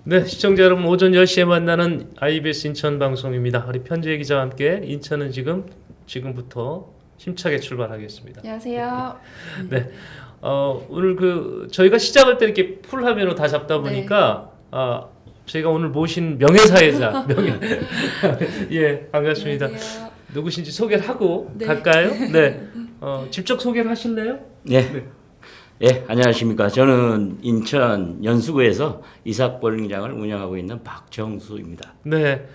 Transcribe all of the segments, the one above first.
네, 시청자 여러분 오전 10시에 만나는 IBS 인천 방송입니다. 우리 편지혜 기자와 함께 인천은 지금부터 힘차게 출발하겠습니다. 안녕하세요. 네, 오늘 저희가 시작할 때 이렇게 풀 화면으로 다 잡다 보니까 저희가 오늘 모신 명예사회자 예, 반갑습니다. 안녕하세요. 누구신지 소개를 하고 네. 갈까요? 네, 직접 소개를 하실래요? 네. 네. 예, 안녕하십니까. 저는 인천 연수구에서 이삭 볼링장을 운영하고 있는 박정수입니다. 네,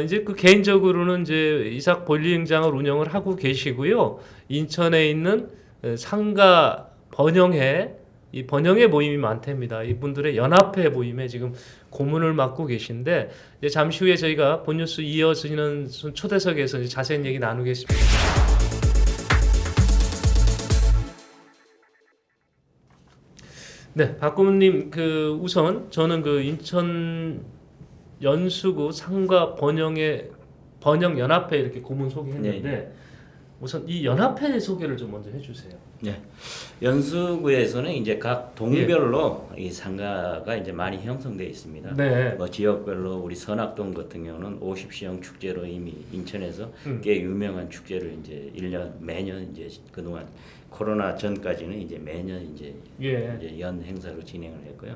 이제 개인적으로는 이제 이삭 볼링장을 운영을 하고 계시고요. 인천에 있는 상가 번영회 이 번영회 모임이 많답니다. 이분들의 연합회 모임에 지금 고문을 맡고 계신데 이제 잠시 후에 저희가 본뉴스 이어지는 초대석에서 이제 자세한 얘기 나누겠습니다. 네, 박고문님 우선 저는 인천 연수구 상가 번영 연합회 이렇게 고문 소개했는데 우선 이 연합회 소개를 좀 먼저 해주세요. 네. 연수구에서는 이제 각 동별로 이 상가가 이제 많이 형성되어 있습니다. 네. 뭐 지역별로 우리 선악동 같은 경우는 50시형 축제로 이미 인천에서 꽤 유명한 축제를 이제 매년 이제 그동안 코로나 전까지는 이제 매년 이제 연 행사로 진행을 했고요.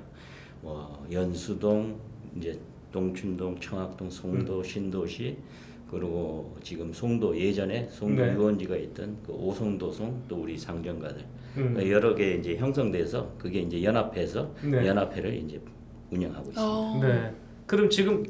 뭐 연수동, 이제 동춘동, 청학동, 송도, 신도시 그리고 지금 송도 예전에 송도 유원지가 있던 오송도송 또 우리 상점가들 여러 개 이제 형성돼서 그게 이제 연합해서 연합회를 이제 운영하고 있습니다. 네. 그럼 지금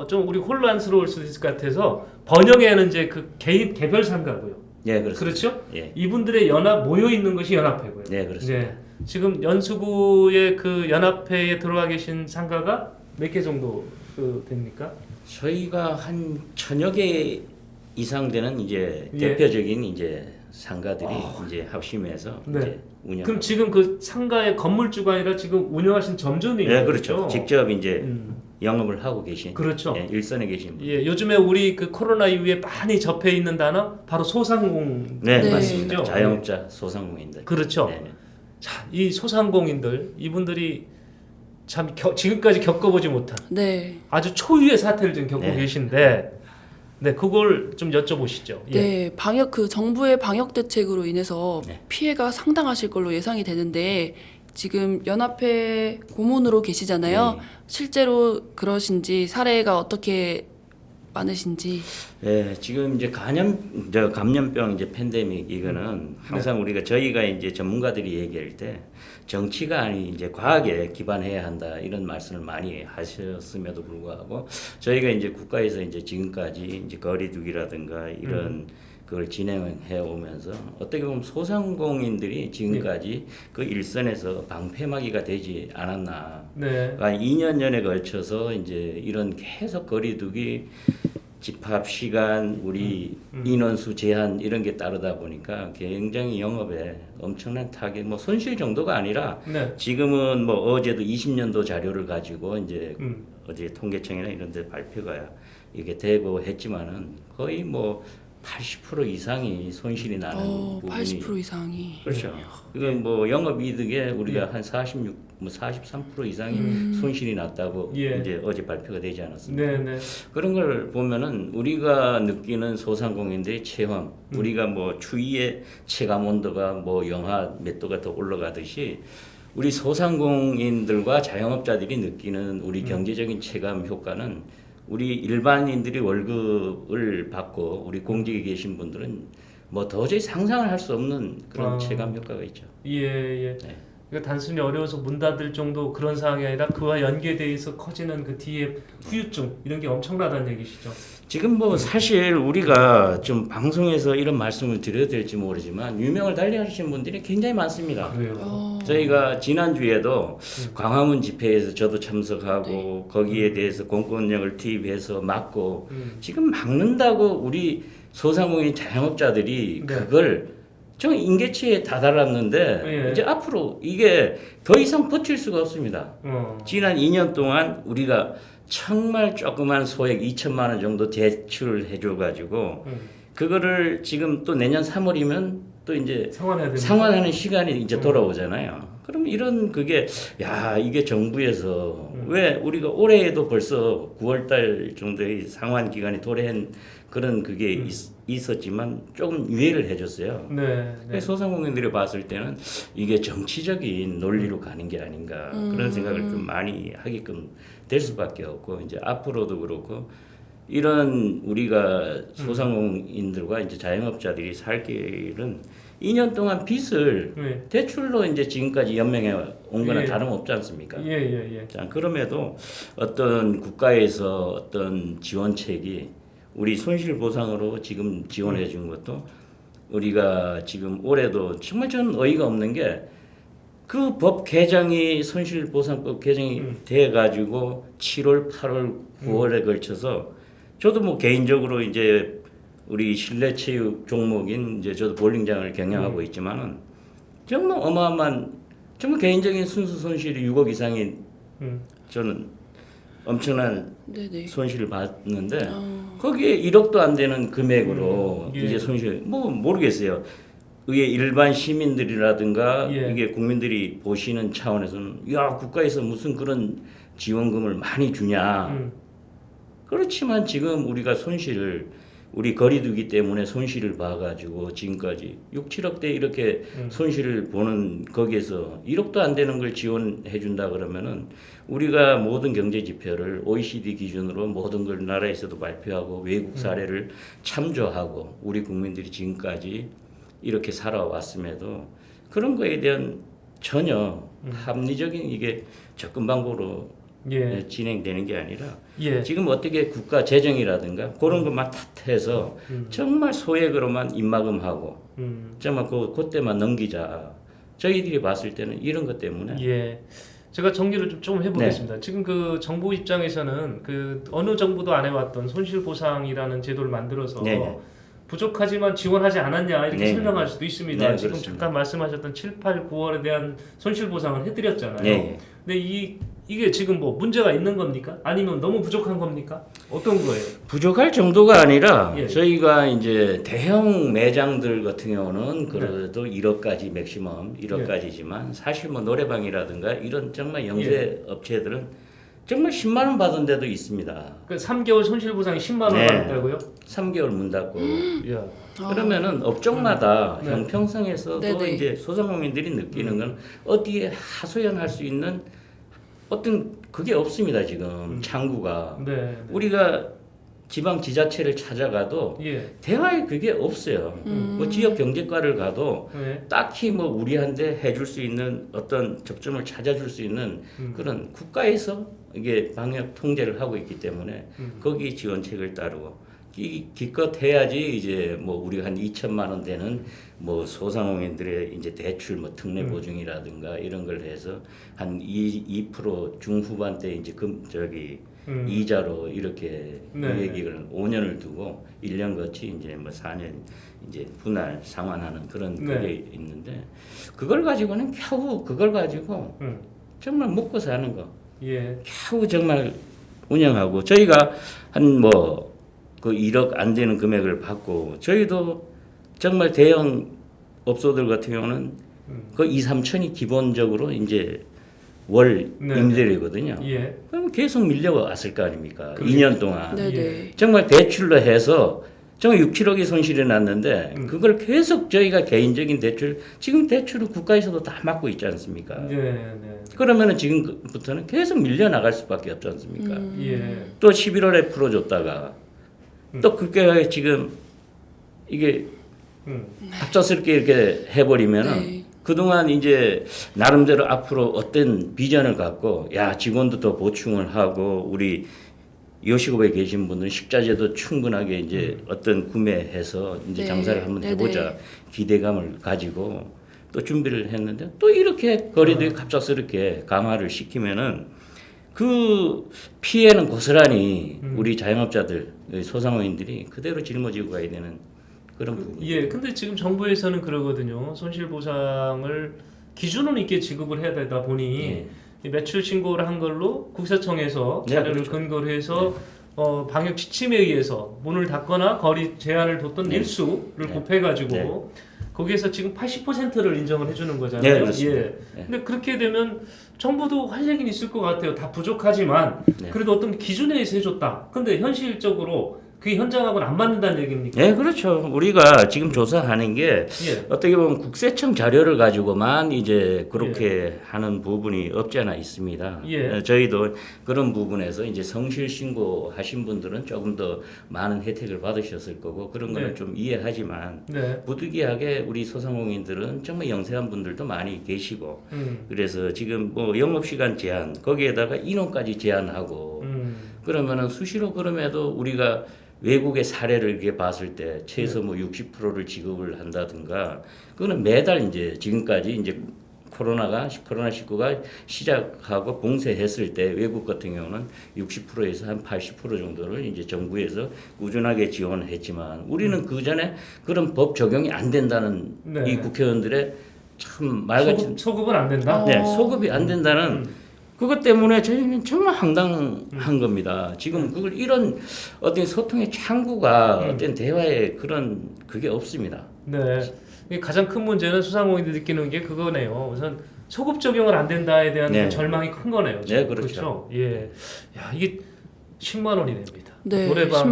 좀 우리 혼란스러울 수 있을 것 같아서 번영회는 이제 개별 상가고요. 네, 그렇습니다. 그렇죠? 예. 이분들의 연합 모여 있는 것이 연합회고요. 네, 그렇습니다. 네. 지금 연수구의 연합회에 들어가 계신 상가가 몇 개 정도 됩니까? 저희가 한 1000여 개 이상 되는 이제 예. 대표적인 이제 상가들이 이제 합심해서 이제 운영. 그럼 지금 상가의 건물주가 아니라 지금 운영하신 점주님이죠? 네, 그렇죠. 직접 이제 영업을 하고 계신. 그렇죠. 예, 일선에 계신 분. 예, 요즘에 우리 코로나 이후에 많이 접해 있는 단어 바로 소상공. 네, 네. 맞습니다. 자영업자 소상공인들. 그렇죠. 네. 자, 이 소상공인들 이분들이 참 지금까지 겪어보지 못한 아주 초유의 사태를 지금 겪고 계신데, 네, 그걸 좀 여쭤보시죠. 예. 네, 정부의 방역 대책으로 인해서 피해가 상당하실 걸로 예상이 되는데 지금 연합회 고문으로 계시잖아요. 실제로 그러신지 사례가 어떻게 많으신지. 네, 지금 이제 감염병 이제 팬데믹 이거는 항상 저희가 이제 전문가들이 얘기할 때 정치가 아닌 이제 과학에 기반해야 한다 이런 말씀을 많이 하셨음에도 불구하고 저희가 이제 국가에서 이제 지금까지 이제 거리두기라든가 이런 그걸 진행해 오면서 어떻게 보면 소상공인들이 지금까지 그 일선에서 방패막이가 되지 않았나. 그러니까 2년 전에 걸쳐서 이제 이런 계속 거리두기 집합 시간, 우리 인원수 제한 이런 게 따르다 보니까 굉장히 영업에 엄청난 타격, 뭐 손실 정도가 아니라 지금은 뭐 어제도 20년도 자료를 가지고 이제 어제 통계청이나 이런 데 발표가 이게 되고 했지만은 거의 뭐 80% 이상이 손실이 나는 부분이 80% 이상이. 그렇죠. 이건 뭐 영업 이득에 우리가 한 43% 이상이 손실이 났다고 이제 어제 발표가 되지 않았습니까? 네. 그런 걸 보면은 우리가 느끼는 소상공인들의 체험, 우리가 뭐 추위의 체감 온도가 뭐 영하 몇 도가 더 올라가듯이 우리 소상공인들과 자영업자들이 느끼는 우리 경제적인 체감 효과는 우리 일반인들이 월급을 받고 우리 공직에 계신 분들은 뭐 도저히 상상을 할 수 없는 그런 체감 효과가 있죠. 예. 네. 그러니까 단순히 어려워서 문 닫을 정도 그런 상황이 아니라 그와 연계돼서 커지는 그 뒤에 후유증 이런 게 엄청나다는 얘기시죠. 지금 뭐 사실 우리가 좀 방송에서 이런 말씀을 드려야 될지 모르지만 유명을 달리하시는 분들이 굉장히 많습니다. 그래요. 저희가 지난주에도 광화문 집회에서 저도 참석하고 거기에 대해서 공권력을 투입해서 막고 지금 막는다고 우리 소상공인 자영업자들이 그걸 좀 인계치에 다다랐는데 이제 앞으로 이게 더 이상 버틸 수가 없습니다. 지난 2년 동안 우리가 정말 조그만 소액 2천만 원 정도 대출을 해줘가지고 그거를 지금 또 내년 3월이면 또 이제 상환하는 시간이 이제 돌아오잖아요. 그럼 이런 그게 야 이게 정부에서 왜 우리가 올해에도 벌써 9월달 정도의 상환 기간이 도래한 그런 그게 있었지만 조금 유예를 해줬어요. 네. 그래서 소상공인들이 봤을 때는 이게 정치적인 논리로 가는 게 아닌가 그런 생각을 좀 많이 하게끔 될 수밖에 없고 이제 앞으로도 그렇고 이런 우리가 소상공인들과 이제 자영업자들이 살 길은 2년 동안 빚을 네. 대출로 이제 지금까지 연명해 온 거는 예. 다름없지 않습니까? 예. 자, 그럼에도 어떤 국가에서 어떤 지원책이 우리 손실 보상으로 지금 지원해 준 것도 우리가 지금 올해도 정말 저는 어이가 없는 게 그 법 개정이 손실보상법 개정이 돼 가지고 7월, 8월, 9월에 걸쳐서 저도 뭐 개인적으로 이제 우리 실내 체육 종목인 이제 저도 볼링장을 경영하고 있지만은 정말 어마어마한 정말 개인적인 순수 손실이 6억 이상인 저는 엄청난 네네. 손실을 봤는데 거기에 1억도 안 되는 금액으로 예. 이제 손실 뭐 모르겠어요. 이게 일반 시민들이라든가 예. 이게 국민들이 보시는 차원에서는 야 국가에서 무슨 그런 지원금을 많이 주냐. 그렇지만 지금 우리가 손실을 우리 거리두기 때문에 손실을 봐가지고 지금까지 6, 7억대 이렇게 손실을 보는 거기에서 1억도 안 되는 걸 지원해 준다 그러면은 우리가 모든 경제 지표를 OECD 기준으로 모든 걸 나라에서도 발표하고 외국 사례를 참조하고 우리 국민들이 지금까지 이렇게 살아왔음에도 그런 거에 대한 전혀 합리적인 이게 접근 방법으로 예. 진행되는 게 아니라 예. 지금 어떻게 국가 재정이라든가 그런 것만 탓해서 정말 소액으로만 입막음하고 정말 그때만 넘기자. 저희들이 봤을 때는 이런 것 때문에 예. 제가 정리를 좀 해보겠습니다. 지금 그 정부 입장에서는 그 어느 정부도 안 해왔던 손실보상이라는 제도를 만들어서 네. 부족하지만 지원하지 않았냐 이렇게 네. 설명할 수도 있습니다. 네, 지금 그렇습니다. 잠깐 말씀하셨던 7, 8, 9월에 대한 손실보상을 해드렸잖아요. 네. 근데 이게 지금 뭐 문제가 있는 겁니까? 아니면 너무 부족한 겁니까? 어떤 거예요? 부족할 정도가 아니라 예. 저희가 이제 대형 매장들 같은 경우는 그래도 1억까지 맥시멈 1억까지지만 사실 뭐 노래방이라든가 이런 정말 영세 업체들은 정말 10만 원 받은 데도 있습니다. 그 3개월 손실보상이 10만 원 네. 받았다고요? 3개월 문 닫고 야. 그러면은 업종마다 네. 형평성에서도 네네. 이제 소상공인들이 느끼는 건 어디에 하소연할 수 있는 어떤 그게 없습니다 지금 창구가 네. 우리가 지방 지자체를 찾아가도 예. 대화에 그게 없어요. 뭐 지역 경제과를 가도 네. 딱히 뭐 우리한테 해줄 수 있는 어떤 접점을 찾아줄 수 있는 그런 국가에서 이게 방역 통제를 하고 있기 때문에 거기 지원책을 따르고 기껏 해야지 이제 뭐 우리가 한 2천만 원 되는 뭐 소상공인들의 이제 대출 뭐 특례 보증이라든가 이런 걸 해서 한 2% 중후반 때 이제 이자로 이렇게 네. 얘기를 5년을 두고 1년 거치 이제 뭐 4년 이제 분할 상환하는 그런 네. 그게 있는데 그걸 가지고는 겨우 그걸 가지고 정말 먹고 사는 거 예. 겨우 정말 운영하고 저희가 한 뭐 그 1억 안 되는 금액을 받고 저희도 정말 대형 업소들 같은 경우는 그 2, 3천이 기본적으로 이제 월 네. 임대료거든요. 예. 그럼 계속 밀려왔을 거 아닙니까? 그렇죠. 2년 동안. 네네. 정말 대출로 해서 정말 6, 7억이 손실이 났는데 그걸 계속 저희가 개인적인 대출 지금 대출을 국가에서도 다 막고 있지 않습니까? 네. 그러면은 지금부터는 계속 밀려나갈 수밖에 없지 않습니까? 예. 또 11월에 풀어줬다가 또 그게 지금 이게 갑작스럽게 이렇게 해버리면은 네. 그동안 이제 나름대로 앞으로 어떤 비전을 갖고 야 직원도 더 보충을 하고 우리 요식업에 계신 분들은 식자재도 충분하게 이제 어떤 구매해서 이제 네. 장사를 한번 네네. 해보자 기대감을 가지고 또 준비를 했는데 또 이렇게 거리두기 갑작스럽게 강화를 시키면은 그 피해는 고스란히 우리 자영업자들 소상공인들이 그대로 짊어지고 가야 되는 그런 부분. 예. 근데 지금 정부에서는 그러거든요. 손실보상을 기준은 있게 지급을 해야 되다 보니 예. 이 매출 신고를 한 걸로 국세청에서 네, 자료를 그렇죠. 근거로 해서 방역 지침에 의해서 문을 닫거나 거리 제한을 뒀던 네. 일수를 네. 곱해가지고 네. 거기에서 지금 80%를 인정을 해주는 거잖아요. 네, 그렇습니다. 예. 근데 그렇게 되면 정부도 할 얘기는 있을 것 같아요. 다 부족하지만 네. 그래도 어떤 기준에 의해서 해줬다. 근데 현실적으로 그게 현장하고는 안 맞는다는 얘기입니까? 네, 그렇죠. 우리가 지금 조사하는 게 예. 어떻게 보면 국세청 자료를 가지고만 이제 그렇게 하는 부분이 없지 않아 있습니다. 예. 저희도 그런 부분에서 이제 성실 신고하신 분들은 조금 더 많은 혜택을 받으셨을 거고 그런 거는 네. 좀 이해하지만 네. 부득이하게 우리 소상공인들은 정말 영세한 분들도 많이 계시고 그래서 지금 뭐 영업시간 제한 거기에다가 인원까지 제한하고 그러면은 수시로 그럼에도 우리가 외국의 사례를 이렇게 봤을 때 최소 뭐 60%를 지급을 한다든가 그거는 매달 이제 지금까지 이제 코로나19가 시작하고 봉쇄했을 때 외국 같은 경우는 60%에서 한 80% 정도를 이제 정부에서 꾸준하게 지원했지만 우리는 그 전에 그런 법 적용이 안 된다는 네. 이 국회의원들의 참 말같이 소급은 안 된다. 네, 소급이 안 된다는 그것 때문에 저희는 정말 황당한 겁니다. 지금 그걸 이런 어떤 소통의 창구가 어떤 대화의 그런 그게 없습니다. 네. 이게 가장 큰 문제는 소상공인들이 느끼는 게 그거네요. 우선 소급 적용을 안 된다에 대한 네. 그 절망이 큰 거네요. 지금. 네, 그렇죠. 예. 야, 이게 10만 원이 됩니다. 네, 노래방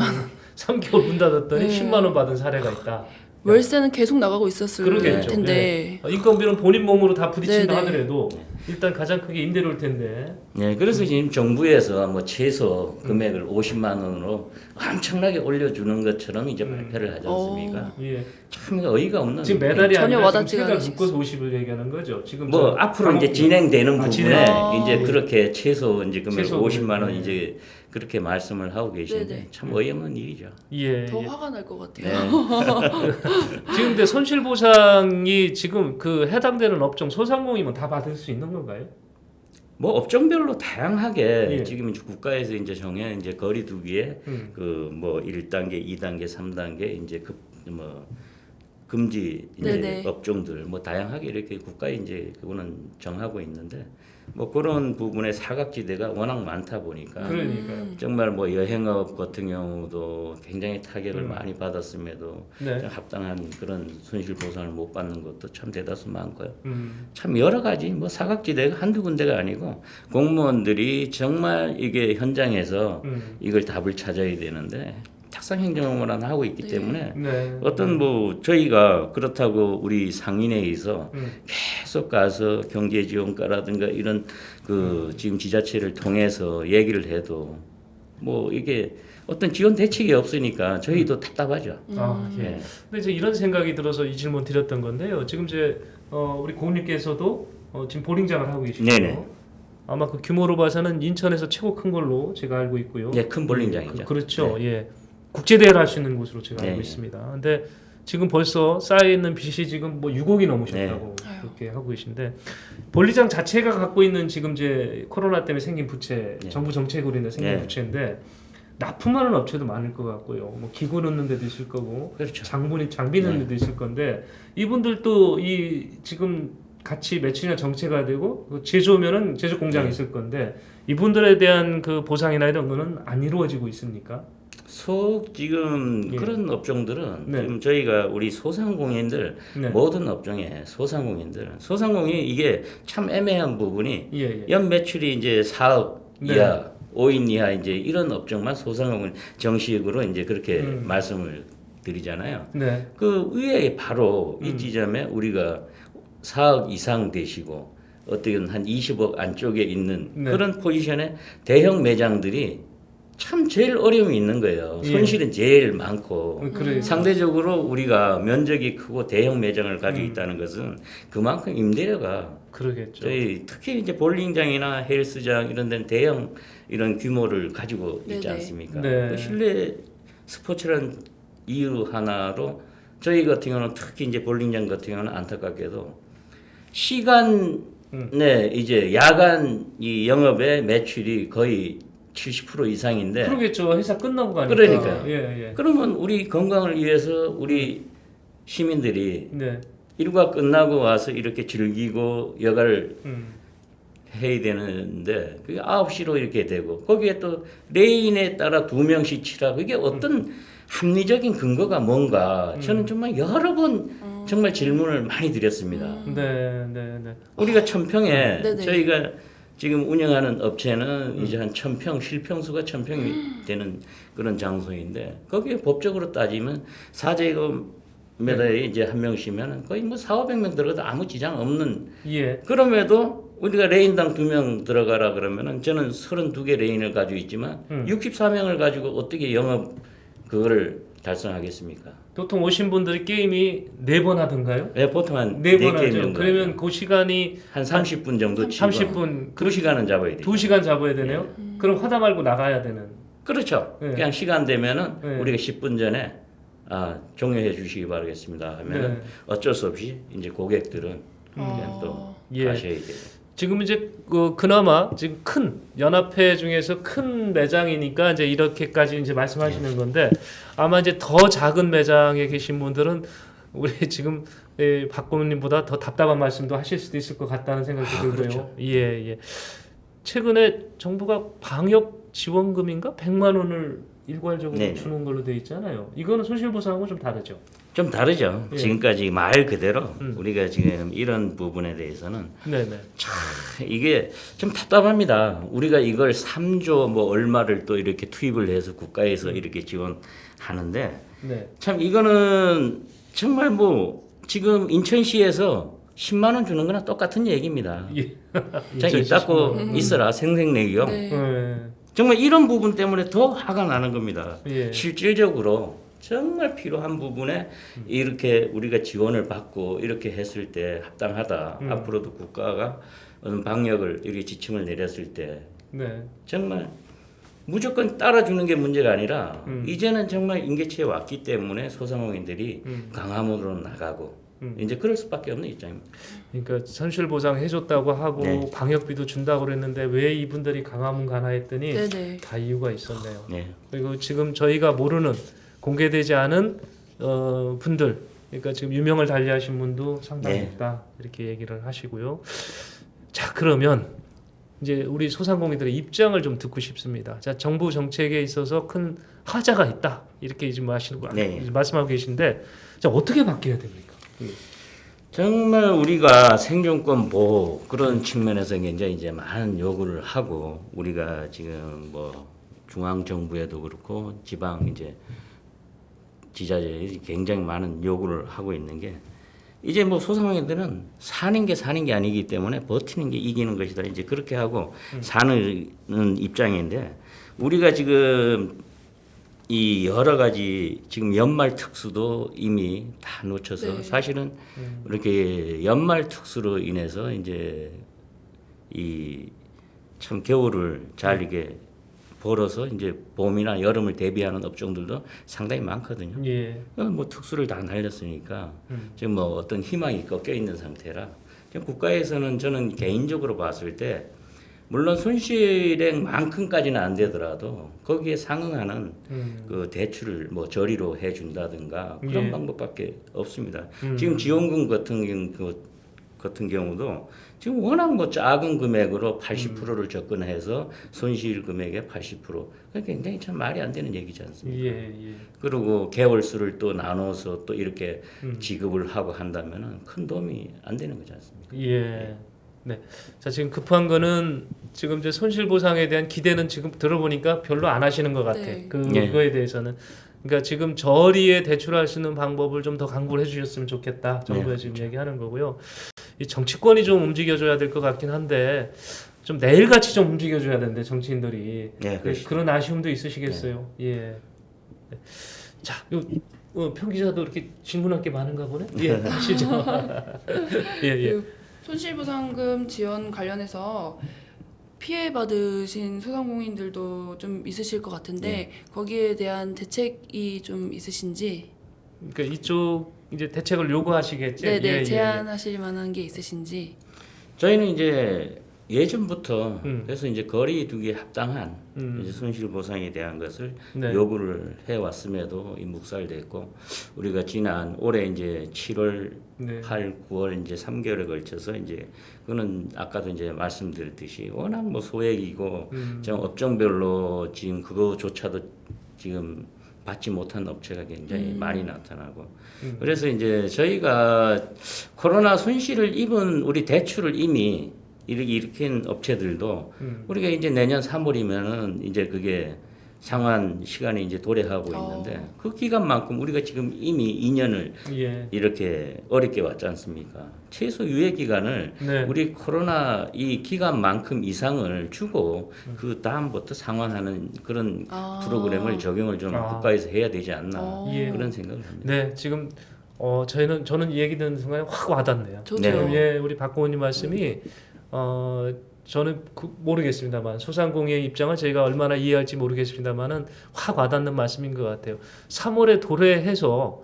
3개월 문 닫았더니 네. 10만 원 받은 사례가 있다. 월세는 계속 나가고 있었을 그러겠죠. 텐데. 예. 인건비는 본인 몸으로 다 부딪힌다 네, 네. 하더라도 일단 가장 크게 임대료일 텐데. 네, 그래서 지금 정부에서 뭐 최소 금액을 50만 원으로 엄청나게 올려주는 것처럼 이제 발표를 하지 않습니까? 예. 참 어이가 없는. 지금 매달이 전혀 아니라 와닿지가 지금 세달 않으시- 묶어서 50을 얘기하는 거죠. 지금 뭐 저 앞으로 이제 강업- 진행되는 부분에 진행. 이제 그렇게 최소 이제 금액 최소 50만 원 금액. 이제 그렇게 말씀을 하고 계신데 네네. 참 어이없는 일이죠. 예. 더 예. 화가 날 것 같아요. 네. 지금 근데 손실 보상이 지금 그 해당되는 업종 소상공인은 다 받을 수 있는 건가요? 뭐 업종별로 다양하게 예. 지금 이제 국가에서 이제 정해 이제 거리두기에 그 뭐 1단계, 2단계, 3단계 이제 뭐 금지 이제 네네. 업종들 뭐 다양하게 이렇게 국가에 이제 그거는 정하고 있는데 뭐 그런 부분에 사각지대가 워낙 많다 보니까 그러니까요. 정말 뭐 여행업 같은 경우도 굉장히 타격을 많이 받았음에도 네. 합당한 그런 손실 보상을 못 받는 것도 참 대다수 많고요. 음. 참 여러 가지 뭐 사각지대가 한두 군데가 아니고 공무원들이 정말 이게 현장에서 이걸 답을 찾아야 되는데 탁상행정업만 하고 있기 때문에 네. 어떤 뭐 저희가 그렇다고 우리 상인회에서 계속 가서 경제지원과라든가 이런 그 지금 지자체를 통해서 얘기를 해도 뭐 이게 어떤 지원 대책이 없으니까 저희도 답답하죠. 아, 예. 예. 근데 이제 이런 생각이 들어서 이 질문 드렸던 건데요. 지금 이제 우리 고객님께서도 지금 보링장을 하고 계시죠. 네네. 아마 그 규모로 봐서는 인천에서 최고 큰 걸로 제가 알고 있고요. 네, 큰 볼링장이죠. 그렇죠. 예. 국제 대회를 하시는 곳으로 제가 알고 네. 있습니다. 근데 지금 벌써 쌓여 있는 빚이 지금 뭐 6억이 넘으셨다고 네. 그렇게 하고 계신데 볼리장 자체가 갖고 있는 지금 이제 코로나 때문에 생긴 부채, 네. 정부 정책으로 인해 생긴 네. 부채인데 납품하는 업체도 많을 것 같고요. 뭐 기구 넣는 데도 있을 거고, 그렇죠. 장비 넣는 네. 데도 있을 건데 이분들도 이 지금 같이 매출이나 정체가 되고 그 제조면은 제조 공장이 네. 있을 건데 이분들에 대한 그 보상이나 이런 거는 안 이루어지고 있습니까? 지금 예. 그런 업종들은 네. 지금 저희가 우리 소상공인들 네. 모든 업종에 소상공인이 이게 참 애매한 부분이 예, 예. 연 매출이 이제 4억 네. 이하, 5인 이하 이제 이런 업종만 소상공인 정식으로 이제 그렇게 말씀을 드리잖아요. 네. 그 위에 바로 이 지점에 우리가 4억 이상 되시고 어떤 한 20억 안쪽에 있는 네. 그런 포지션의 대형 매장들이 참 제일 어려움이 있는 거예요. 예. 손실은 제일 많고 그래. 상대적으로 우리가 면적이 크고 대형 매장을 가지고 있다는 것은 그만큼 임대료가 그러겠죠. 저희 특히 이제 볼링장이나 헬스장 이런 데는 대형 이런 규모를 가지고 있지 네네. 않습니까? 네. 그 실내 스포츠라는 이유 하나로 저희 같은 경우는 특히 이제 볼링장 같은 경우는 안타깝게도 시간에 이제 야간 이 영업의 매출이 거의 70% 이상인데 그러겠죠. 회사 끝나고 가니까. 그러니까요. 예, 예. 그러면 우리 건강을 위해서 우리 시민들이 네. 일과 끝나고 와서 이렇게 즐기고 여가를 음. 해야 되는데 그게 9시로 이렇게 되고 거기에 또 레인에 따라 2명씩 치라고 이게 어떤 합리적인 근거가 뭔가 저는 정말 여러 번 정말 질문을 많이 드렸습니다. 네, 네, 네. 우리가 천평에 네네. 저희가 지금 운영하는 업체는 이제 한 1000평 실평수가 1000평이 되는 그런 장소인데 거기에 법적으로 따지면 4제곱미터에 이제 한 명씩면 거의 뭐 4,500명 들어가도 아무 지장 없는 예. 그럼에도 우리가 레인당 2명 들어가라 그러면은 저는 32개 레인을 가지고 있지만 64명을 가지고 어떻게 영업 그거를 달성하겠습니까? 보통 오신 분들이 게임이 4번 하던가요? 네, 보통 한 4번 4개 하죠. 정도. 그러면 그 시간이 한 30분 정도 치고 30분, 2시간은 잡아야 돼요. 2시간 잡아야 되네요. 그럼 하다 말고 나가야 되는. 그렇죠. 네. 그냥 시간 되면은 네. 우리가 10분 전에 종료해 주시기 바라겠습니다 하면은 네. 어쩔 수 없이 이제 고객들은 그냥 또 예. 가셔야 돼요. 지금 이제 그나마 지금 큰 연합회 중에서 큰 매장이니까 이제 이렇게까지 이제 말씀하시는 건데 아마 이제 더 작은 매장에 계신 분들은 우리 지금 박고문님보다 더 답답한 말씀도 하실 수도 있을 것 같다는 생각이 들고요. 그렇죠. 예, 예. 최근에 정부가 방역 지원금인가 100만 원을 일괄적으로 네네. 주는 걸로 돼 있잖아요. 이거는 손실보상하고 좀 다르죠. 좀 다르죠. 예. 지금까지 말 그대로 우리가 지금 이런 부분에 대해서는 네, 네. 이게 좀 답답합니다. 우리가 이걸 3조 뭐 얼마를 또 이렇게 투입을 해서 국가에서 이렇게 지원하는데 네. 참 이거는 정말 뭐 지금 인천시에서 10만 원 주는 거나 똑같은 얘기입니다. 예. 자, 입 닫고 있어라 생색내기요. 네. 네. 정말 이런 부분 때문에 더 화가 나는 겁니다. 예. 실질적으로 정말 필요한 부분에 이렇게 우리가 지원을 받고 이렇게 했을 때 합당하다. 앞으로도 국가가 어떤 방역을 이렇게 지침을 내렸을 때 네. 정말 무조건 따라주는 게 문제가 아니라 이제는 정말 임계치에 왔기 때문에 소상공인들이 강함으로 나가고 이제 그럴 수밖에 없는 입장입니다. 그러니까 손실 보상 해줬다고 하고 네. 방역비도 준다고 그랬는데 왜 이분들이 강화문 가나 했더니 네네. 다 이유가 있었네요. 네. 그리고 지금 저희가 모르는 공개되지 않은 분들, 그러니까 지금 유명을 달리하신 분도 상당히 네. 있다 이렇게 얘기를 하시고요. 자 그러면 이제 우리 소상공인들의 입장을 좀 듣고 싶습니다. 자 정부 정책에 있어서 큰 하자가 있다 이렇게 지금 네. 말씀하고 계신데 자 어떻게 바뀌어야 됩니까? 정말 우리가 생존권 보호 그런 측면에서 굉장히 이제 많은 요구를 하고 우리가 지금 뭐 중앙 정부에도 그렇고 지방 이제 지자체에 굉장히 많은 요구를 하고 있는 게 이제 뭐 소상공인들은 사는 게 아니기 때문에 버티는 게 이기는 것이다. 이제 그렇게 하고 사는 입장인데 우리가 지금 이 여러 가지 지금 연말 특수도 이미 다 놓쳐서 네. 사실은 이렇게 연말 특수로 인해서 이제 이 참 겨울을 잘 이게 벌어서 이제 봄이나 여름을 대비하는 업종들도 상당히 많거든요. 예. 뭐 특수를 다 날렸으니까 지금 뭐 어떤 희망이 꺾여 있는 상태라 지금 국가에서는 저는 개인적으로 봤을 때 물론 손실액만큼까지는 안 되더라도 거기에 상응하는 그 대출을 뭐 저리로 해준다든가 그런 예. 방법밖에 없습니다. 지금 지원금 같은 경우도 지금 워낙 뭐 작은 금액으로 80%를 접근해서 손실 금액의 80%. 그게 굉장히 참 말이 안 되는 얘기지 않습니까? 예, 예. 그리고 개월수를 또 나눠서 또 이렇게 지급을 하고 한다면은 큰 도움이 안 되는 거지 않습니까? 예. 네. 자, 지금 급한 거는 지금 이제 손실 보상에 대한 기대는 지금 들어보니까 별로 안 하시는 것 같아. 네. 그거에 대해서는. 그러니까 지금 저리에 대출할 수 있는 방법을 좀 더 강구를 해주셨으면 좋겠다. 정부에 지금 얘기하는 거고요. 이 정치권이 좀 움직여줘야 될 것 같긴 한데 좀 내일같이 좀 움직여줘야 되는데 정치인들이 네, 그렇죠. 그런 아쉬움도 있으시겠어요. 예. 네. 자, 편 기자도 이렇게 질문할 게 많은가 보네. 예, 하시죠. 예, 예. 그 손실보상금 지원 관련해서 피해 받으신 소상공인들도 좀 있으실 것 같은데 거기에 대한 대책이 좀 있으신지? 그러니까 이쪽 이제 대책을 요구하시겠지. 네네. 예, 예, 제안하실 만한 게 있으신지? 저희는 이제 예전부터 그래서 이제 거리 두기에 합당한 이제 손실 보상에 대한 것을 네. 요구를 해 왔음에도 이 묵살됐고 우리가 지난 올해 이제 7월, 네. 8, 9월 이제 3개월에 걸쳐서 이제 그거는 아까도 이제 말씀드렸듯이 워낙 뭐 소액이고 좀 업종별로 지금 그거조차도 지금 받지 못한 업체가 굉장히 많이 나타나고 음. 그래서 이제 저희가 코로나 손실을 입은 우리 대출을 이미 이렇게 일으킨 업체들도 우리가 이제 내년 3월이면은 이제 그게 상환 시간이 이제 도래하고 있는데 그 기간만큼 우리가 지금 이미 2년을 예. 이렇게 어렵게 왔지 않습니까? 최소 유예 기간을 네. 우리 코로나 이 기간만큼 이상을 주고 그 다음부터 상환하는 그런 프로그램을 적용을 좀 국가에서 해야 되지 않나 예. 그런 생각을 합니다. 네, 지금 저는 이 얘기 듣는 순간에 확 와닿네요. 저도요. 네. 예, 우리 박 의원님 말씀이 저는 모르겠습니다만 소상공인의 입장을 저희가 얼마나 이해할지 모르겠습니다만은 확 와닿는 말씀인 것 같아요. 3월에 도래해서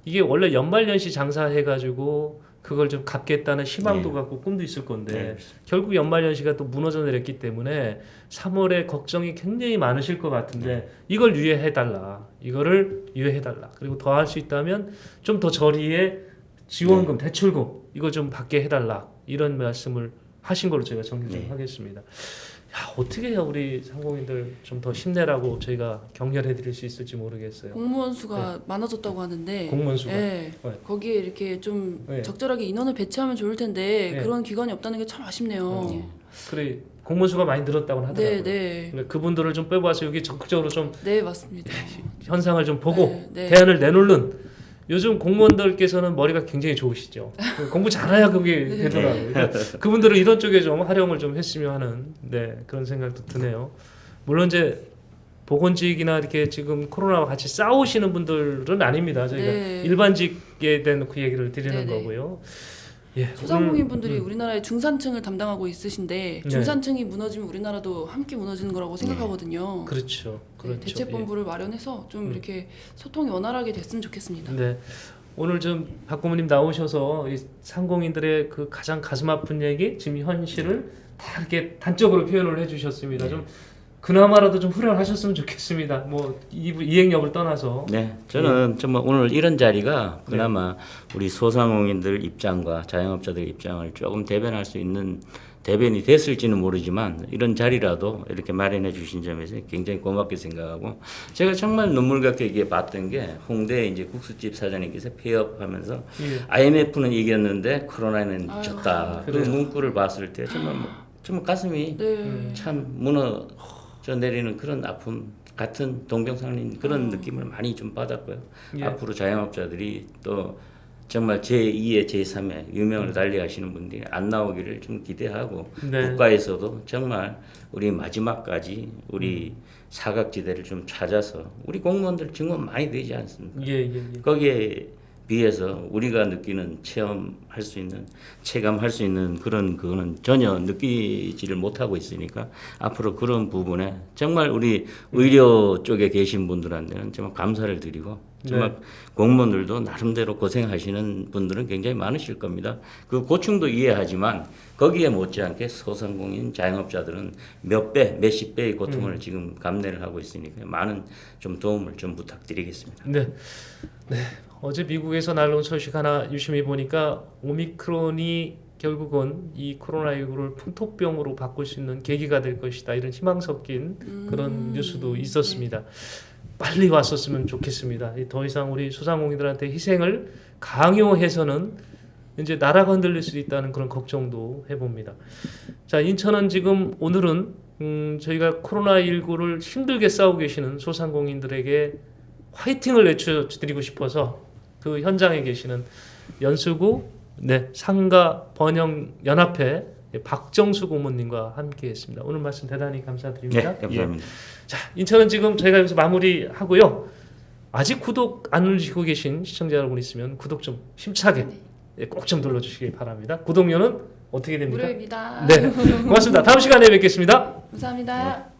이게 원래 연말연시 장사해가지고 그걸 좀 갚겠다는 희망도 네. 갖고 꿈도 있을 건데 네. 결국 연말연시가 또 무너져 내렸기 때문에 3월에 걱정이 굉장히 많으실 것 같은데 이걸 유예해달라, 이거를 유예해달라. 그리고 더 할 수 있다면 좀 더 저리에 지원금, 대출금 이거 좀 받게 해달라 이런 말씀을 하신 걸로 저희가 정리 좀 하겠습니다. 야, 어떻게 해야 우리 상공인들 좀 더 힘내라고 저희가 격려해 드릴 수 있을지 모르겠어요. 공무원 수가 많아졌다고 하는데 공무원 수가. 예, 네. 거기에 이렇게 좀 네. 적절하게 인원을 배치하면 좋을 텐데 네. 그런 기관이 없다는 게 참 아쉽네요. 그래 공무원 수가 많이 늘었다고는 하더라고요. 네, 그래, 그분들을 좀 빼봐서 여기 적극적으로 좀 네 맞습니다. 현상을 좀 보고 네, 네. 대안을 내놓는 요즘 공무원들께서는 머리가 굉장히 좋으시죠. 공부 잘해야 그게 되더라고요. 그러니까 그분들은 이런 쪽에 좀 활용을 좀 했으면 하는 그런 생각도 드네요. 물론 이제 보건직이나 이렇게 지금 코로나와 같이 싸우시는 분들은 아닙니다. 저희가 네. 일반직에 대한 그 얘기를 드리는 네, 네. 거고요. 예, 소상공인 분들이 우리나라의 중산층을 담당하고 있으신데 네. 중산층이 무너지면 우리나라도 함께 무너지는 거라고 생각하거든요. 그렇죠. 네, 대책본부를 마련해서 좀 이렇게 소통이 원활하게 됐으면 좋겠습니다. 네. 오늘 좀 박 고모님 나오셔서 이 상공인들의 그 가장 가슴 아픈 얘기, 지금 현실을 다 이렇게 단적으로 표현을 해주셨습니다. 좀 그나마라도 좀 후련하셨으면 좋겠습니다. 뭐 이행 여부를 떠나서. 네, 저는 정말 오늘 이런 자리가 그나마 우리 소상공인들 입장과 자영업자들 입장을 조금 대변할 수 있는 대변이 됐을지는 모르지만 이런 자리라도 이렇게 마련해 주신 점에서 굉장히 고맙게 생각하고 제가 정말 눈물겹게 이게 봤던 게 홍대 이제 국수집 사장님께서 폐업하면서 IMF는 이겼는데 코로나는 졌다. 그 그래요. 문구를 봤을 때 정말 가슴이 네. 참 무너져 내리는 그런 아픔 같은 동병상련인 그런 느낌을 많이 좀 받았고요. 예. 앞으로 자영업자들이 또 정말 제2의 제3의 유명을 달리하시는 분들이 안 나오기를 좀 기대하고 네. 국가에서도 정말 우리 마지막까지 우리 사각지대를 좀 찾아서 우리 공무원들 증원 많이 되지 않습니까? 예. 거기에 비해서 우리가 느끼는 체험할 수 있는 체감할 수 있는 그거는 전혀 느끼지를 못하고 있으니까 앞으로 그런 부분에 정말 우리 의료 쪽에 계신 분들한테는 정말 감사를 드리고 정말 공무원들도 나름대로 고생하시는 분들은 굉장히 많으실 겁니다. 그 고충도 이해하지만 거기에 못지않게 소상공인 자영업자들은 몇 배, 몇십 배의 고통을 지금 감내를 하고 있으니까 많은 좀 도움을 좀 부탁드리겠습니다. 네. 어제 미국에서 날라온 소식 하나 유심히 보니까 오미크론이 결국은 이 코로나19를 풍토병으로 바꿀 수 있는 계기가 될 것이다. 이런 희망 섞인 그런 뉴스도 있었습니다. 빨리 왔었으면 좋겠습니다. 더 이상 우리 소상공인들한테 희생을 강요해서는 이제 나라가 흔들릴 수 있다는 그런 걱정도 해봅니다. 자, 인천은 지금 오늘은 저희가 코로나19를 힘들게 싸우고 계시는 소상공인들에게 화이팅을 외쳐드리고 싶어서 그 현장에 계시는 연수구 상가 번영 연합회 박정수 고모님과 함께했습니다. 오늘 말씀 대단히 감사드립니다. 네, 감사합니다. 자, 인천은 지금 저희가 여기서 마무리하고요. 아직 구독 안 누르시고 계신 시청자 여러분 있으면 구독 좀 힘차게 꼭 좀 눌러주시기 바랍니다. 구독료는 어떻게 됩니까? 무료입니다. 네, 고맙습니다. 다음 시간에 뵙겠습니다. 감사합니다.